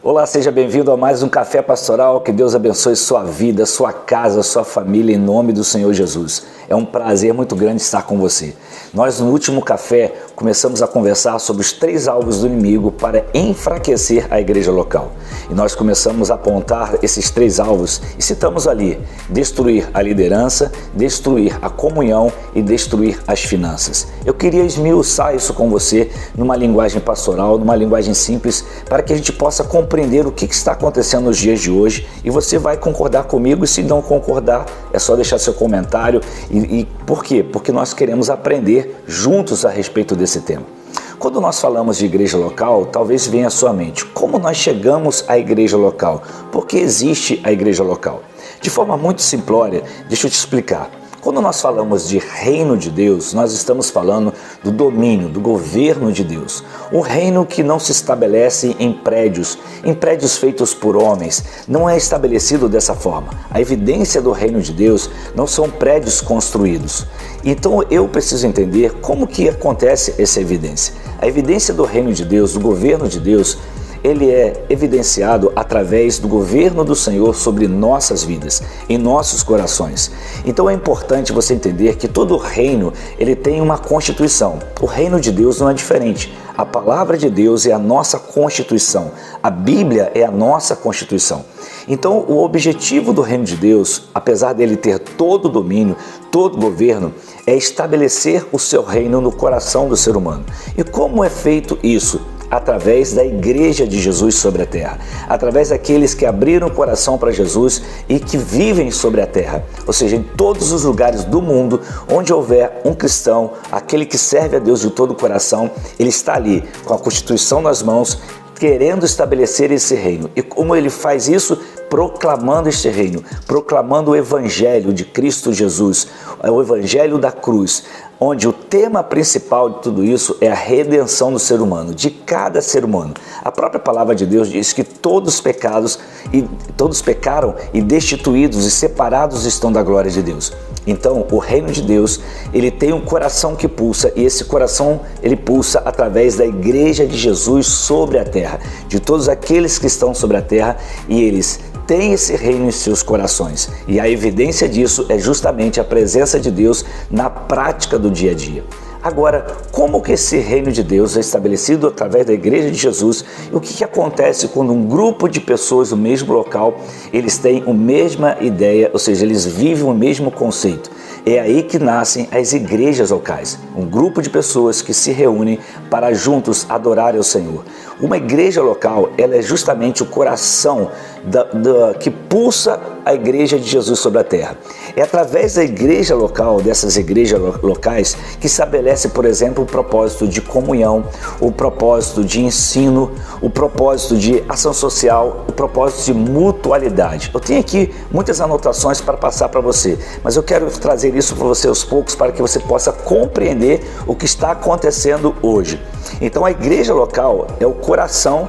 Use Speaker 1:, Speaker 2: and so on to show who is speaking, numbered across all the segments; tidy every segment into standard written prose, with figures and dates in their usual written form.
Speaker 1: Olá, seja bem-vindo a mais um Café Pastoral. Que Deus abençoe sua vida, sua casa, sua família, em nome do Senhor Jesus. É um prazer muito grande estar com você. Nós, no último café, começamos a conversar sobre os 3 alvos do inimigo para enfraquecer a igreja local. E nós começamos a apontar esses 3 alvos e citamos ali: destruir a liderança, destruir a comunhão e destruir as finanças. Eu queria esmiuçar isso com você numa linguagem pastoral, numa linguagem simples, para que a gente possa compreender o que está acontecendo nos dias de hoje, e você vai concordar comigo, e se não concordar, é só deixar seu comentário. E por quê? Porque nós queremos aprender juntos a respeito desse tema. Quando nós falamos de igreja local, talvez venha à sua mente: como nós chegamos à igreja local? Por que existe a igreja local? De forma muito simplória, deixa eu te explicar. Quando nós falamos de reino de Deus, nós estamos falando do domínio, do governo de Deus. Um reino que não se estabelece em prédios feitos por homens. Não é estabelecido dessa forma. A evidência do reino de Deus não são prédios construídos. Então eu preciso entender como que acontece essa evidência. A evidência do reino de Deus, do governo de Deus, ele é evidenciado através do governo do Senhor sobre nossas vidas, em nossos corações. Então é importante você entender que todo reino, ele tem uma constituição. O reino de Deus não é diferente. A palavra de Deus é a nossa constituição. A Bíblia é a nossa constituição. Então o objetivo do reino de Deus, apesar dele ter todo o domínio, todo o governo, é estabelecer o seu reino no coração do ser humano. E como é feito isso? Através da igreja de Jesus sobre a terra, através daqueles que abriram o coração para Jesus e que vivem sobre a terra, ou seja, em todos os lugares do mundo onde houver um cristão, aquele que serve a Deus de todo o coração, ele está ali com a Constituição nas mãos, querendo estabelecer esse reino. E como ele faz isso? Proclamando este reino, proclamando o Evangelho de Cristo Jesus, o Evangelho da cruz, onde o tema principal de tudo isso é a redenção do ser humano, de cada ser humano. A própria palavra de Deus diz que todos pecaram e destituídos e separados estão da glória de Deus. Então, o reino de Deus, ele tem um coração que pulsa, e esse coração, ele pulsa através da igreja de Jesus sobre a terra, de todos aqueles que estão sobre a terra, e eles têm esse reino em seus corações. E a evidência disso é justamente a presença de Deus na prática do dia a dia. Agora, como que esse reino de Deus é estabelecido através da igreja de Jesus? E o que acontece quando um grupo de pessoas no mesmo local, eles têm a mesma ideia, ou seja, eles vivem o mesmo conceito? É aí que nascem as igrejas locais, um grupo de pessoas que se reúnem para juntos adorarem ao Senhor. Uma igreja local, ela é justamente o coração que pulsa a igreja de Jesus sobre a terra. É através da igreja local, dessas igrejas locais, que estabelece, por exemplo, o propósito de comunhão, o propósito de ensino, o propósito de ação social, o propósito de mutualidade. Eu tenho aqui muitas anotações para passar para você, mas eu quero trazer isso para você aos poucos, para que você possa compreender o que está acontecendo hoje. Então a igreja local é o coração,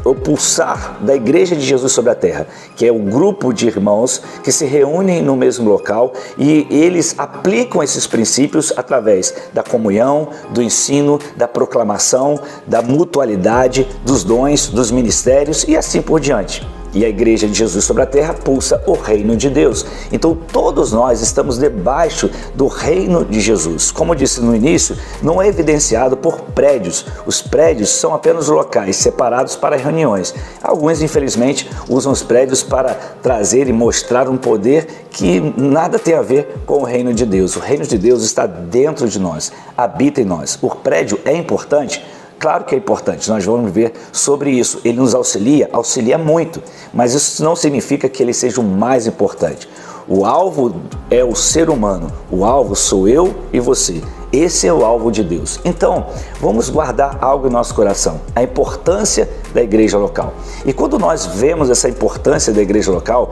Speaker 1: o pulsar da igreja de Jesus sobre a terra, que é o grupo de irmãos que se reúnem no mesmo local, e eles aplicam esses princípios através da comunhão, do ensino, da proclamação, da mutualidade, dos dons, dos ministérios e assim por diante. E a igreja de Jesus sobre a terra pulsa o reino de Deus. Então todos nós estamos debaixo do reino de Jesus. Como eu disse no início, não é evidenciado por prédios. Os prédios são apenas locais separados para reuniões. Alguns, infelizmente, usam os prédios para trazer e mostrar um poder que nada tem a ver com o reino de Deus. O reino de Deus está dentro de nós, habita em nós. O prédio é importante? Claro que é importante, nós vamos ver sobre isso. Ele nos auxilia muito, mas isso não significa que ele seja o mais importante. O alvo é o ser humano, o alvo sou eu e você. Esse é o alvo de Deus. Então, vamos guardar algo em nosso coração, a importância da igreja local. E quando nós vemos essa importância da igreja local,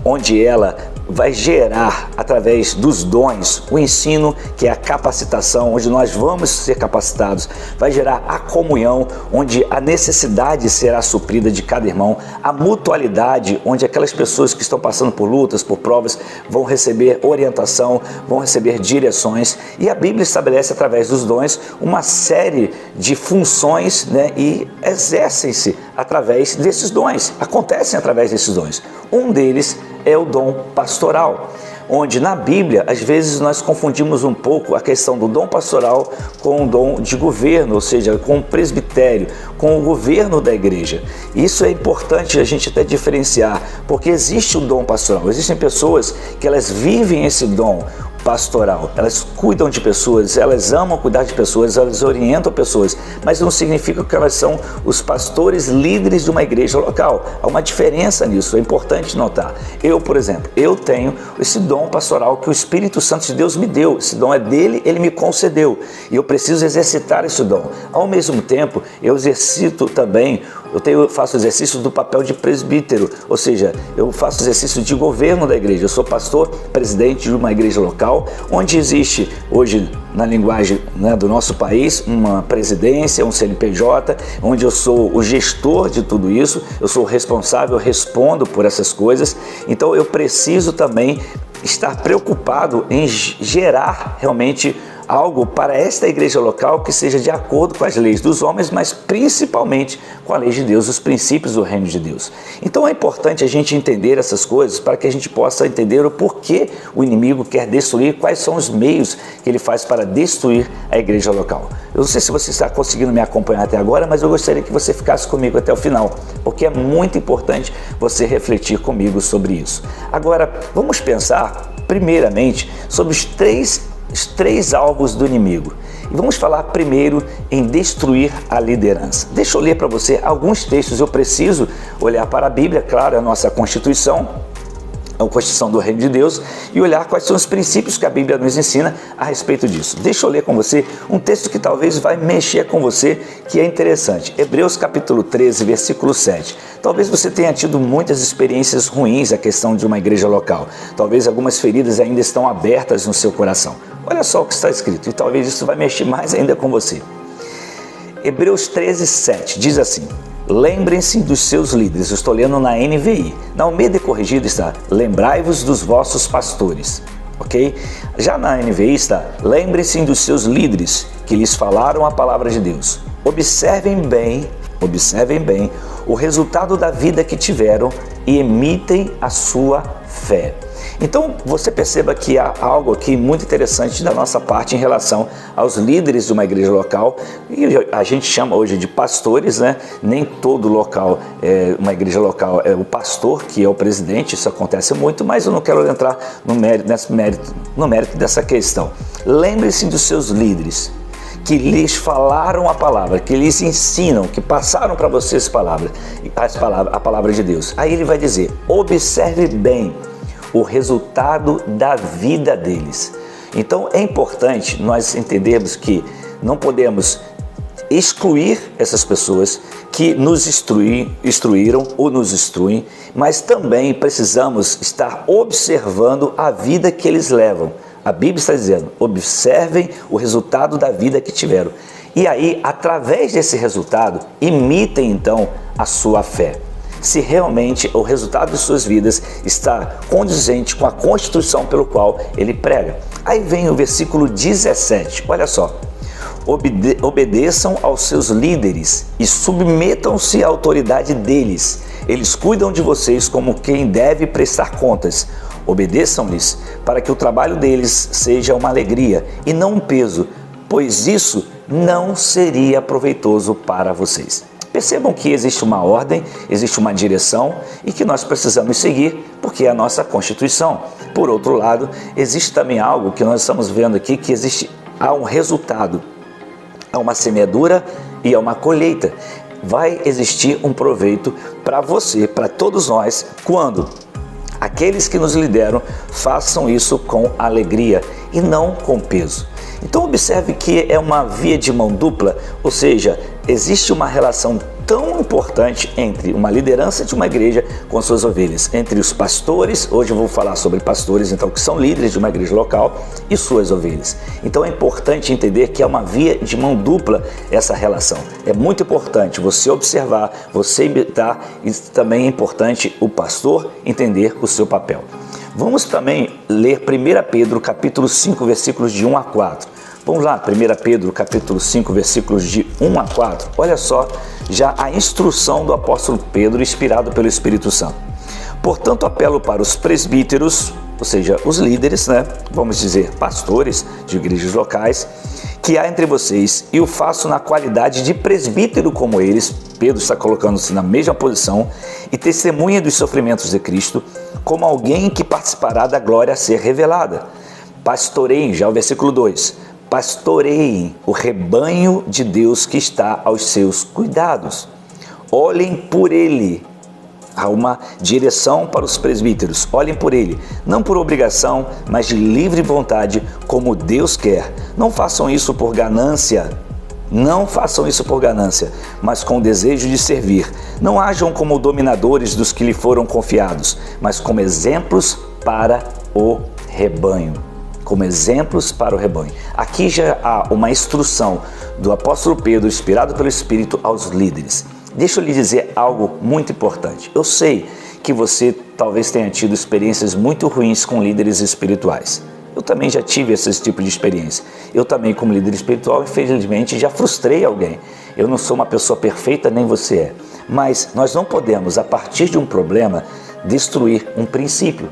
Speaker 1: onde ela vai gerar, através dos dons, o ensino, que é a capacitação, onde nós vamos ser capacitados, vai gerar a comunhão, onde a necessidade será suprida de cada irmão, a mutualidade, onde aquelas pessoas que estão passando por lutas, por provas, vão receber orientação, vão receber direções, e a Bíblia estabelece, através dos dons, uma série de funções, e exercem exercem-se através desses dons, acontecem através desses dons. Um deles é o dom pastoral, onde na Bíblia, às vezes, nós confundimos um pouco a questão do dom pastoral com o dom de governo, ou seja, com o presbitério, com o governo da igreja. Isso é importante a gente até diferenciar, porque existe o dom pastoral, existem pessoas que elas vivem esse dom pastoral, elas cuidam de pessoas, elas amam cuidar de pessoas, elas orientam pessoas, mas não significa que elas são os pastores líderes de uma igreja local. Há uma diferença nisso, é importante notar. Eu, por exemplo, eu tenho esse dom pastoral que o Espírito Santo de Deus me deu, esse dom é dele, ele me concedeu, e eu preciso exercitar esse dom. Ao mesmo tempo, eu exercito também, faço exercício do papel de presbítero, ou seja, eu faço exercício de governo da igreja. Eu sou pastor, presidente de uma igreja local, onde existe hoje, na linguagem, né, do nosso país, uma presidência, um CNPJ, onde eu sou o gestor de tudo isso, eu sou o responsável, eu respondo por essas coisas. Então eu preciso também estar preocupado em gerar realmente algo para esta igreja local que seja de acordo com as leis dos homens, mas principalmente com a lei de Deus, os princípios do reino de Deus. Então é importante a gente entender essas coisas para que a gente possa entender o porquê o inimigo quer destruir, quais são os meios que ele faz para destruir a igreja local. Eu não sei se você está conseguindo me acompanhar até agora, mas eu gostaria que você ficasse comigo até o final, porque é muito importante você refletir comigo sobre isso. Agora, vamos pensar primeiramente sobre os três alvos do inimigo. E vamos falar primeiro em destruir a liderança. Deixa eu ler para você alguns textos. Eu preciso olhar para a Bíblia, claro, a nossa Constituição, a Constituição do Reino de Deus, e olhar quais são os princípios que a Bíblia nos ensina a respeito disso. Deixa eu ler com você um texto que talvez vai mexer com você, que é interessante. Hebreus capítulo 13, versículo 7. Talvez você tenha tido muitas experiências ruins a questão de uma igreja local. Talvez algumas feridas ainda estão abertas no seu coração. Olha só o que está escrito, e talvez isso vai mexer mais ainda com você. Hebreus 13, 7 diz assim: lembrem-se dos seus líderes. Eu estou lendo na NVI. Na Almeida Corrigida está: lembrai-vos dos vossos pastores. Ok? Já na NVI está: lembrem-se dos seus líderes que lhes falaram a palavra de Deus. Observem bem o resultado da vida que tiveram e imitem a sua fé. Então, você perceba que há algo aqui muito interessante da nossa parte em relação aos líderes de uma igreja local, e a gente chama hoje de pastores, né? Nem todo local, uma igreja local, é o pastor que é o presidente, isso acontece muito, mas eu não quero entrar no mérito dessa questão. Lembre-se dos seus líderes que lhes falaram a palavra, que lhes ensinam, que passaram para vocês a palavra de Deus. Aí ele vai dizer: observe bem o resultado da vida deles. Então é importante nós entendermos que não podemos excluir essas pessoas que nos instruíram ou nos instruem, mas também precisamos estar observando a vida que eles levam. A Bíblia está dizendo: observem o resultado da vida que tiveram. E aí, através desse resultado, imitem então a sua fé. Se realmente o resultado de suas vidas está condizente com a Constituição pelo qual ele prega. Aí vem o versículo 17, olha só: obedeçam aos seus líderes e submetam-se à autoridade deles. Eles cuidam de vocês como quem deve prestar contas. Obedeçam-lhes para que o trabalho deles seja uma alegria e não um peso, pois isso não seria proveitoso para vocês. Percebam que existe uma ordem, existe uma direção e que nós precisamos seguir, porque é a nossa Constituição. Por outro lado, existe também algo que nós estamos vendo aqui, que há um resultado, há uma semeadura e há uma colheita. Vai existir um proveito para você, para todos nós, quando aqueles que nos lideram façam isso com alegria e não com peso. Então observe que é uma via de mão dupla, ou seja, existe uma relação tão importante entre uma liderança de uma igreja com suas ovelhas, entre os pastores, hoje eu vou falar sobre pastores, então, que são líderes de uma igreja local, e suas ovelhas. Então é importante entender que é uma via de mão dupla essa relação. É muito importante você observar, você imitar, e também é importante o pastor entender o seu papel. Vamos também ler 1 Pedro capítulo 5, versículos de 1 a 4. Vamos lá, 1 Pedro capítulo 5, versículos de 1 a 4. Olha só, já a instrução do apóstolo Pedro, inspirado pelo Espírito Santo. Portanto, apelo para os presbíteros, ou seja, os líderes, vamos dizer, pastores de igrejas locais, que há entre vocês, e o faço na qualidade de presbítero como eles. Pedro está colocando-se na mesma posição, e testemunha dos sofrimentos de Cristo, como alguém que participará da glória a ser revelada. Pastoreiem, já o versículo 2, pastoreiem o rebanho de Deus que está aos seus cuidados. Olhem por ele. Há uma direção para os presbíteros. Olhem por ele, não por obrigação, mas de livre vontade, como Deus quer. Não façam isso por ganância. Não façam isso por ganância, mas com o desejo de servir. Não hajam como dominadores dos que lhe foram confiados, mas como exemplos para o rebanho. Como exemplos para o rebanho. Aqui já há uma instrução do apóstolo Pedro, inspirado pelo Espírito, aos líderes. Deixa eu lhe dizer algo muito importante. Eu sei que você talvez tenha tido experiências muito ruins com líderes espirituais. Eu também já tive esse tipo de experiência. Eu também, como líder espiritual, infelizmente, já frustrei alguém. Eu não sou uma pessoa perfeita, nem você é. Mas nós não podemos, a partir de um problema, destruir um princípio.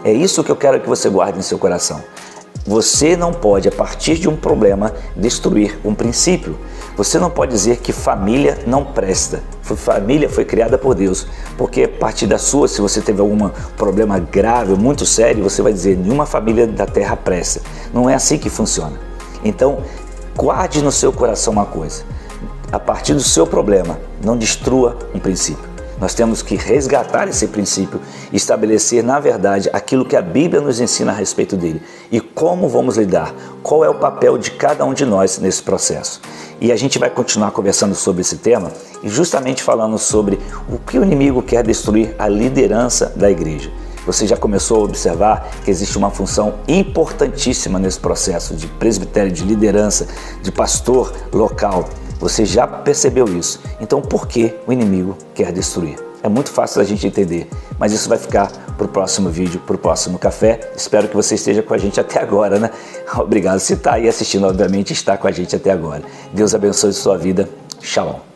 Speaker 1: É isso que eu quero que você guarde em seu coração. Você não pode, a partir de um problema, destruir um princípio. Você não pode dizer que família não presta. Família foi criada por Deus, porque a partir da sua, se você teve algum problema grave, muito sério, você vai dizer, nenhuma família da terra presta. Não é assim que funciona. Então, guarde no seu coração uma coisa. A partir do seu problema, não destrua um princípio. Nós temos que resgatar esse princípio e estabelecer, na verdade, aquilo que a Bíblia nos ensina a respeito dele. E como vamos lidar? Qual é o papel de cada um de nós nesse processo? E a gente vai continuar conversando sobre esse tema e justamente falando sobre o que o inimigo quer destruir a liderança da igreja. Você já começou a observar que existe uma função importantíssima nesse processo de presbitério, de liderança, de pastor local. Você já percebeu isso? Então, por que o inimigo quer destruir? É muito fácil da gente entender, mas isso vai ficar para o próximo vídeo, para o próximo café. Espero que você esteja com a gente até agora, Obrigado. Se está aí assistindo, obviamente, está com a gente até agora. Deus abençoe a sua vida. Shalom.